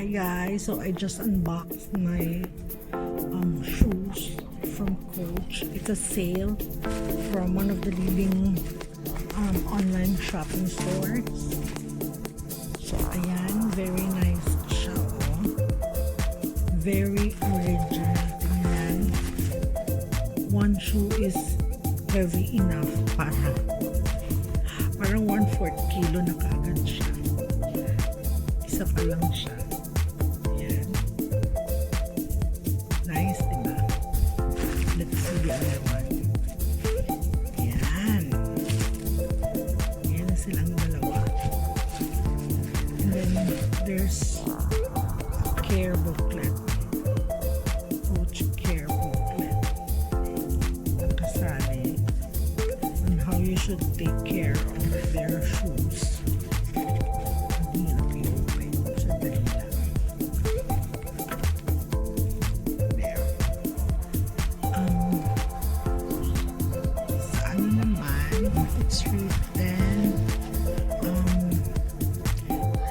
Hi guys, so I just unboxed my shoes from Coach. It's a sale from one of the leading online shopping stores. So ayan, very nice siya, oh. Very original. Tingnan. One shoe is heavy enough parang 1/4 kilo na kagad siya. Isa pa lang siya. Ayan. Nice, diba? Let's see the other one. Ayan. Ayan na silang dalawa. And then there's a care booklet. Coach care booklet. Nakasali on how you should take care of their shoes. It's written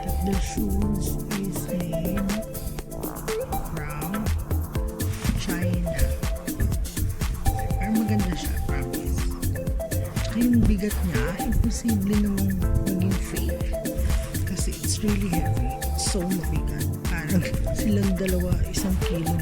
that the shoes is made from China. Pero maganda siya, promise. Yung bigat niya, imposible namang maging fake. Kasi it's really heavy. It's so mabigat. Parang silang dalawa, 1 kilo